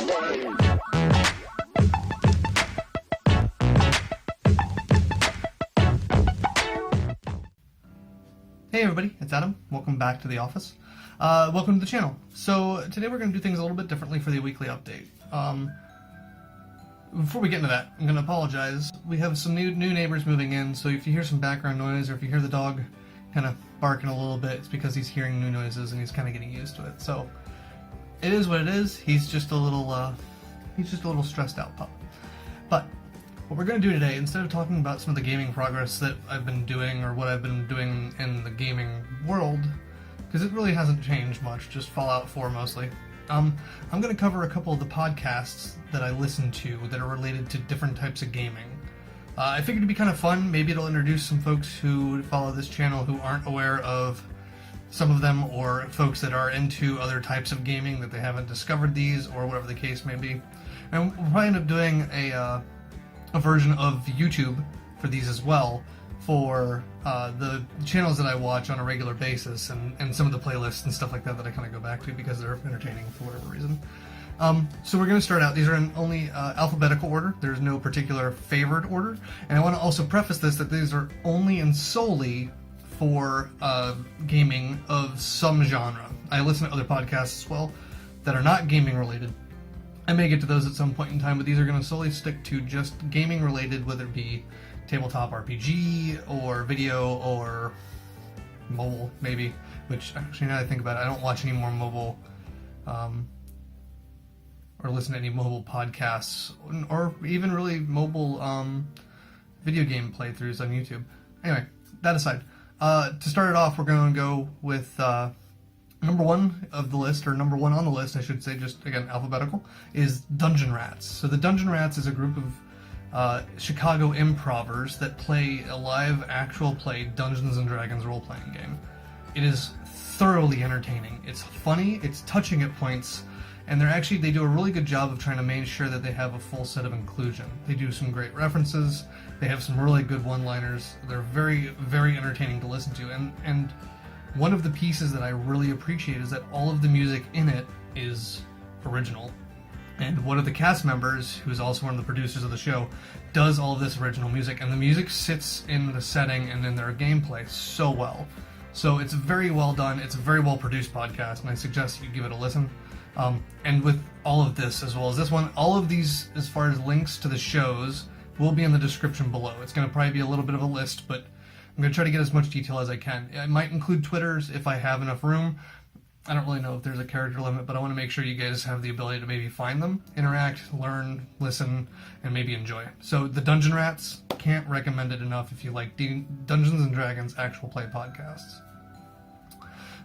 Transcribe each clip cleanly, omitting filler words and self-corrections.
Hey everybody, it's Adam. Welcome back to the office. Welcome to the channel. So today we're going to do things a little bit differently for the weekly update. Before we get into that, I'm going to apologize. We have some new neighbors moving in, so if you hear some background noise or if you hear the dog kind of barking a little bit, it's because he's hearing new noises and he's kind of getting used to it. So it is what it is. He's just a little stressed out pup. But what we're going to do today, instead of talking about some of the gaming progress that I've been doing or what I've been doing in the gaming world, because it really hasn't changed much, just Fallout 4 mostly, I'm going to cover a couple of the podcasts that I listen to that are related to different types of gaming. I figured it'd be kind of fun. Maybe it'll introduce some folks who follow this channel who aren't aware of some of them, or folks that are into other types of gaming that they haven't discovered these, or whatever the case may be. And we'll probably end up doing a version of YouTube for these as well, for the channels that I watch on a regular basis, and some of the playlists and stuff like that I kind of go back to because they're entertaining for whatever reason. So we're going to start out. These are in only alphabetical order. There's no particular favored order. And I want to also preface this that these are only and solely for gaming of some genre. I listen to other podcasts as well that are not gaming related. I may get to those at some point in time, but these are going to solely stick to just gaming related, whether it be tabletop RPG or video or mobile, maybe. Which, actually, now that I think about it, I don't watch any more mobile or listen to any mobile podcasts or even really mobile video game playthroughs on YouTube. Anyway, that aside, to start it off, we're going to go with number one of the list, or number one on the list, I should say, just again alphabetical, is Dungeon Rats. So the Dungeon Rats is a group of Chicago improvers that play a live, actual play Dungeons and Dragons role-playing game. It is thoroughly entertaining. It's funny, it's touching at points, and they do a really good job of trying to make sure that they have a full set of inclusion. They do some great references, they have some really good one-liners, they're very, very entertaining to listen to, and one of the pieces that I really appreciate is that all of the music in it is original. And one of the cast members, who's also one of the producers of the show, does all of this original music. And the music sits in the setting and in their gameplay so well. So it's very well done. It's a very well produced podcast, and I suggest you give it a listen. And with all of this, as well as this one, all of these, as far as links to the shows, will be in the description below. It's going to probably be a little bit of a list, but I'm going to try to get as much detail as I can. I might include Twitters if I have enough room. I don't really know if there's a character limit, but I want to make sure you guys have the ability to maybe find them, interact, learn, listen, and maybe enjoy. So the Dungeon Rats, can't recommend it enough if you like Dungeons and Dragons actual play podcasts.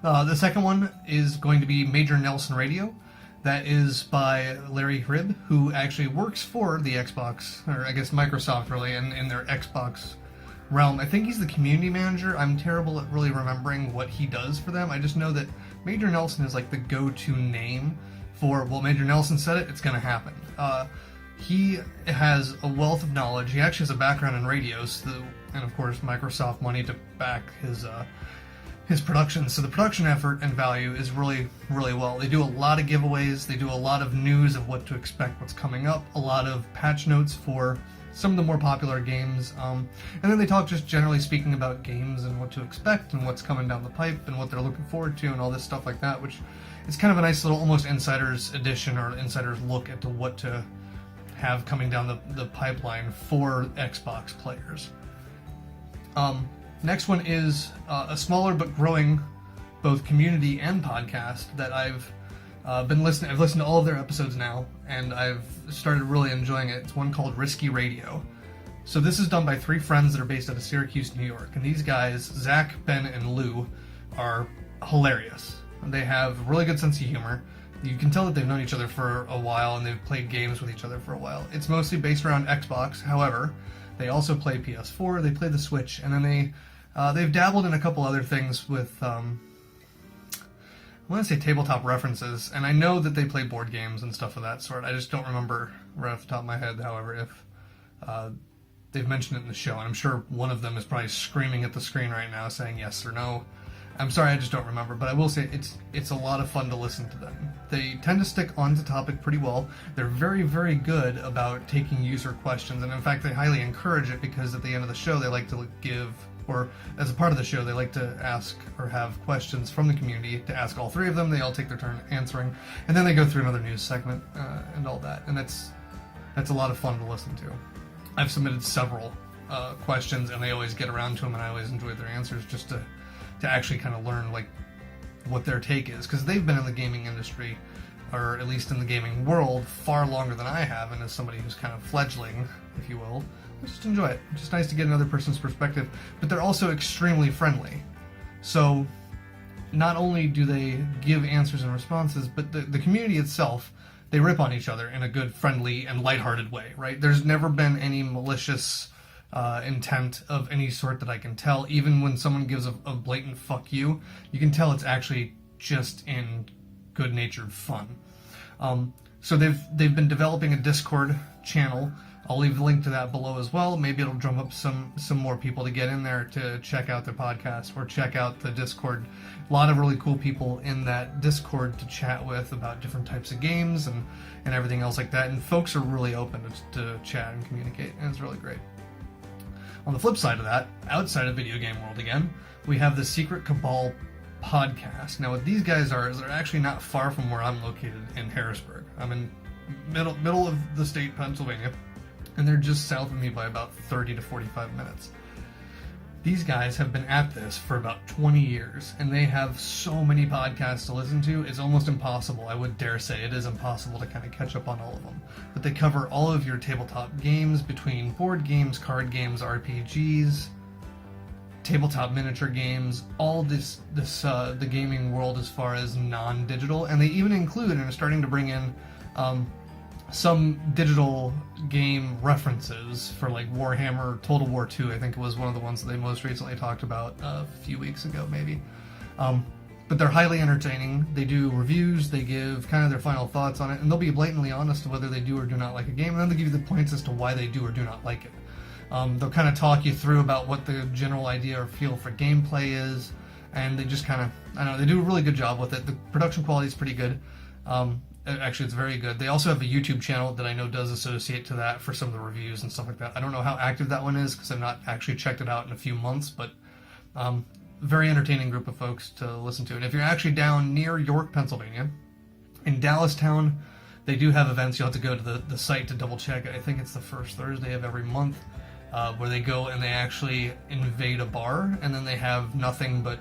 The second one is going to be Major Nelson Radio. That is by Larry Hrib, who actually works for the Xbox, or I guess Microsoft really, in their Xbox realm. I think he's the community manager. I'm terrible at really remembering what he does for them. I just know that Major Nelson is like the go-to name for, well, Major Nelson said it, it's going to happen. He has a wealth of knowledge. He actually has a background in radios, and of course Microsoft money to back his production. So the production effort and value is really, really well. They do a lot of giveaways. They do a lot of news of what to expect, what's coming up, a lot of patch notes for some of the more popular games, and then they talk just generally speaking about games and what to expect and what's coming down the pipe and what they're looking forward to and all this stuff like that, which is kind of a nice little almost insider's edition or insider's look at what to have coming down the pipeline for Xbox players. Next one is a smaller but growing both community and podcast that I've listened to all of their episodes now, and I've started really enjoying it. It's one called Risky Radio. So this is done by three friends that are based out of Syracuse, New York. And these guys, Zach, Ben, and Lou, are hilarious. They have a really good sense of humor. You can tell that they've known each other for a while and they've played games with each other for a while. It's mostly based around Xbox. However, they also play PS4, they play the Switch, and then they've dabbled in a couple other things with I want to say tabletop references, and I know that they play board games and stuff of that sort. I just don't remember right off the top of my head, however, if they've mentioned it in the show, and I'm sure one of them is probably screaming at the screen right now saying yes or no. I'm sorry, I just don't remember, but I will say it's a lot of fun to listen to them. They tend to stick onto topic pretty well. They're very, very good about taking user questions, and in fact, they highly encourage it because at the end of the show, they like to give, or as a part of the show, they like to ask or have questions from the community to ask all three of them. They all take their turn answering, and then they go through another news segment and all that, and that's a lot of fun to listen to. I've submitted several questions, and they always get around to them, and I always enjoy their answers just to actually kind of learn like what their take is, because they've been in the gaming industry, or at least in the gaming world, far longer than I have, and as somebody who's kind of fledgling, if you will, I just enjoy it. It's just nice to get another person's perspective, but they're also extremely friendly. So not only do they give answers and responses, but the community itself, they rip on each other in a good, friendly, and lighthearted way, right? There's never been any malicious intent of any sort that I can tell. Even when someone gives a blatant fuck you, you can tell it's actually just in good-natured fun. So they've been developing a Discord channel. I'll leave the link to that below as well. Maybe it'll drum up some more people to get in there to check out their podcast or check out the Discord. A lot of really cool people in that Discord to chat with about different types of games and everything else like that. And folks are really open to chat and communicate, and it's really great. On the flip side of that, outside of video game world again, we have the Secret Cabal podcast. Now, what these guys are is they're actually not far from where I'm located in Harrisburg. I'm in middle of the state, Pennsylvania, and they're just south of me by about 30 to 45 minutes. These guys have been at this for about 20 years, and they have so many podcasts to listen to, it's almost impossible. I would dare say it is impossible to kind of catch up on all of them. But they cover all of your tabletop games, between board games, card games, RPGs, tabletop miniature games, all the gaming world as far as non-digital, and they even include and are starting to bring in some digital game references for like Warhammer, Total War 2, I think it was one of the ones that they most recently talked about a few weeks ago maybe. But they're highly entertaining. They do reviews, they give kind of their final thoughts on it, and they'll be blatantly honest to whether they do or do not like a game, and then they give you the points as to why they do or do not like it. They'll kind of talk you through about what the general idea or feel for gameplay is, and they just kind of, I don't know, they do a really good job with it. The production quality is pretty good. Actually, it's very good. They also have a YouTube channel that I know does associate to that for some of the reviews and stuff like that. I don't know how active that one is because I've not actually checked it out in a few months, but very entertaining group of folks to listen to. And if you're actually down near York, Pennsylvania, in Dallastown, they do have events. You'll have to go to the site to double check. I think it's the first Thursday of every month where they go and they actually invade a bar, and then they have nothing but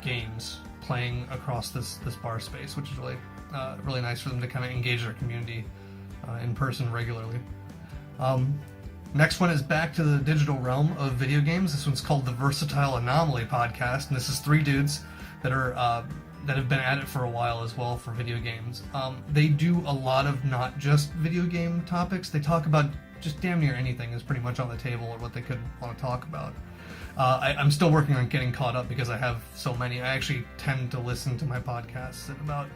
games playing across this bar space, which is really nice for them to kind of engage their community in person regularly. Next one is back to the digital realm of video games. This one's called the Versatile Anomaly Podcast, and this is three dudes that have been at it for a while as well for video games. They do a lot of not just video game topics. They talk about just damn near anything is pretty much on the table or what they could want to talk about. I'm still working on getting caught up because I have so many. I actually tend to listen to my podcasts at about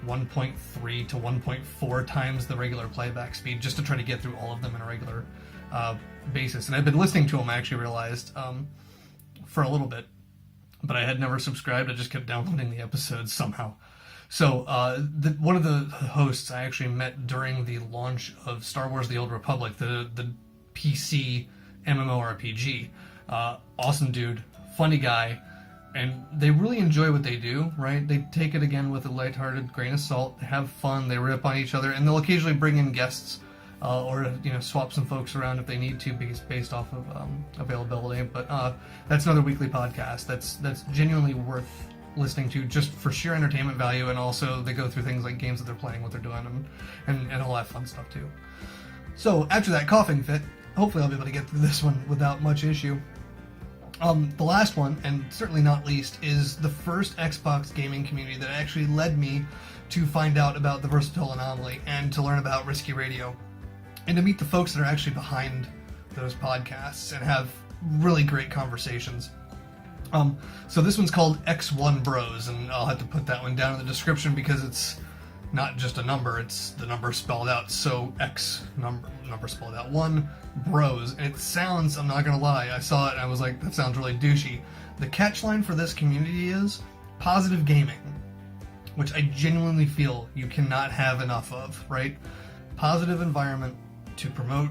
1.3 to 1.4 times the regular playback speed just to try to get through all of them in a regular basis. And I've been listening to them, I actually realized, for a little bit, but I had never subscribed. I just kept downloading the episodes somehow. So one of the hosts I actually met during the launch of Star Wars The Old Republic, the PC MMORPG. Awesome dude, funny guy, and they really enjoy what they do, right? They take it again with a lighthearted grain of salt. They have fun, they rip on each other, and they'll occasionally bring in guests or swap some folks around if they need to, based off of availability. But that's another weekly podcast that's genuinely worth listening to just for sheer entertainment value, and also they go through things like games that they're playing, what they're doing, and all that fun stuff too. So after that coughing fit, hopefully I'll be able to get through this one without much issue. The last one, and certainly not least, is the first Xbox gaming community that actually led me to find out about the Versatile Anomaly and to learn about Risky Radio, and to meet the folks that are actually behind those podcasts and have really great conversations. So this one's called Xonebros, and I'll have to put that one down in the description because it's not just a number, it's the number spelled out. So X number spelled out. 1 bros. And it sounds, I'm not gonna lie, I saw it and I was like, that sounds really douchey. The catchline for this community is positive gaming, which I genuinely feel you cannot have enough of, right? Positive environment to promote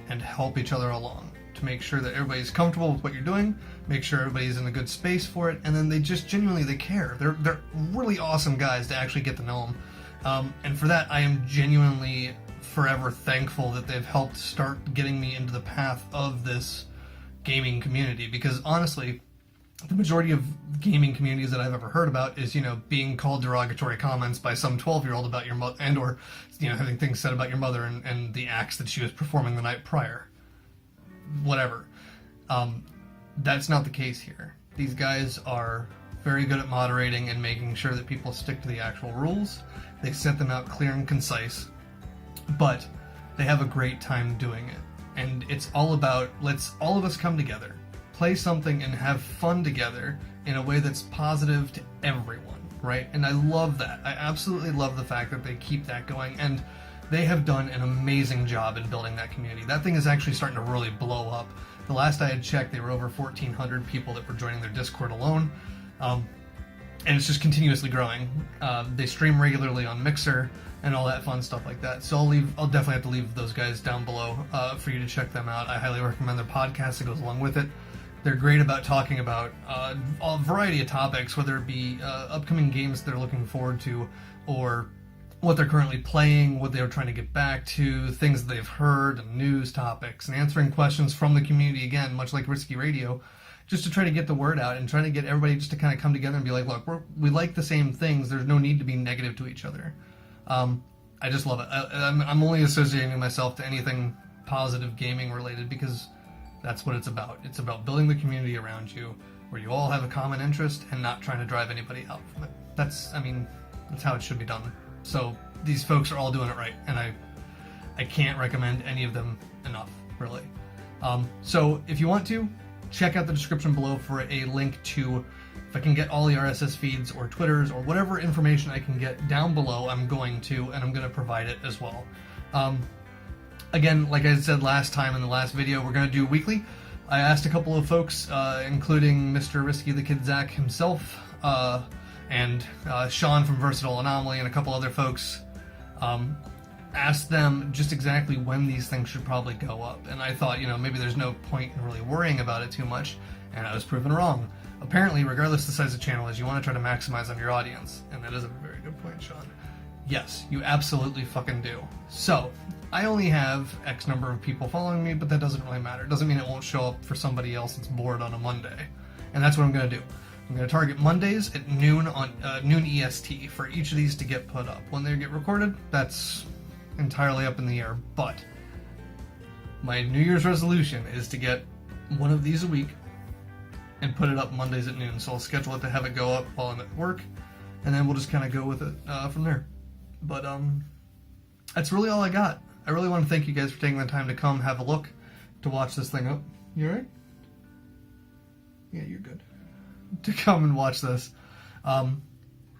and help each other along, to make sure that everybody's comfortable with what you're doing, make sure everybody's in a good space for it, and then they just genuinely, they care. They're really awesome guys to actually get to know them. And for that, I am genuinely forever thankful that they've helped start getting me into the path of this gaming community, because honestly, the majority of gaming communities that I've ever heard about is, being called derogatory comments by some 12-year-old about your mother, and or, having things said about your mother and the acts that she was performing the night prior. Whatever. That's not the case here. These guys are very good at moderating and making sure that people stick to the actual rules. They set them out clear and concise, but they have a great time doing it. And it's all about, let's all of us come together, play something and have fun together in a way that's positive to everyone, right? And I love that. I absolutely love the fact that they keep that going, and they have done an amazing job in building that community. That thing is actually starting to really blow up. The last I had checked, there were over 1,400 people that were joining their Discord alone, and it's just continuously growing. They stream regularly on Mixer and all that fun stuff like that. So I'll definitely have to leave those guys down below for you to check them out. I highly recommend their podcast that goes along with it. They're great about talking about a variety of topics, whether it be upcoming games they're looking forward to, or what they're currently playing, what they're trying to get back to, things that they've heard, and news topics, and answering questions from the community, again, much like Risky Radio, just to try to get the word out and trying to get everybody just to kind of come together and be like, look, we like the same things. There's no need to be negative to each other. I just love it. I'm only associating myself to anything positive gaming related because that's what it's about. It's about building the community around you where you all have a common interest and not trying to drive anybody out from it. That's how it should be done. So these folks are all doing it right, and I can't recommend any of them enough, really. So if you want to, check out the description below for a link to, if I can get all the RSS feeds or Twitters or whatever information I can get down below, I'm going to, and I'm going to provide it as well. Again, like I said last time in the last video, we're going to do weekly. I asked a couple of folks, including Mr. Risky the Kid Zach himself, and Sean from Versatile Anomaly, and a couple other folks, asked them just exactly when these things should probably go up. And I thought, maybe there's no point in really worrying about it too much, and I was proven wrong. Apparently, regardless of the size of the channel is, you want to try to maximize on your audience, and that is a very good point, Sean. Yes, you absolutely fucking do. So, I only have X number of people following me, but that doesn't really matter. It doesn't mean it won't show up for somebody else that's bored on a Monday. And that's what I'm going to do. I'm going to target Mondays at noon EST for each of these to get put up. When they get recorded, that's entirely up in the air. But my New Year's resolution is to get one of these a week and put it up Mondays at noon. So I'll schedule it to have it go up while I'm at work, and then we'll just kind of go with it from there. But that's really all I got. I really want to thank you guys for taking the time to come have a look, to watch this thing up. You alright? Yeah, you're good. To come and watch this.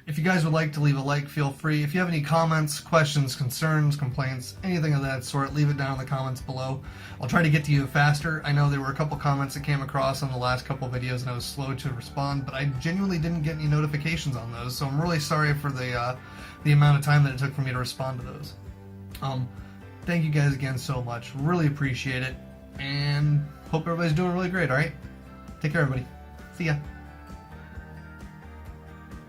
If you guys would like to leave a like, feel free. If you have any comments, questions, concerns, complaints, anything of that sort, leave it down in the comments below. I'll try to get to you faster. I know there were a couple comments that came across on the last couple videos and I was slow to respond, but I genuinely didn't get any notifications on those, so I'm really sorry for the amount of time that it took for me to respond to those. Thank you guys again so much. Really appreciate it, and hope everybody's doing really great, alright? Take care, everybody. See ya.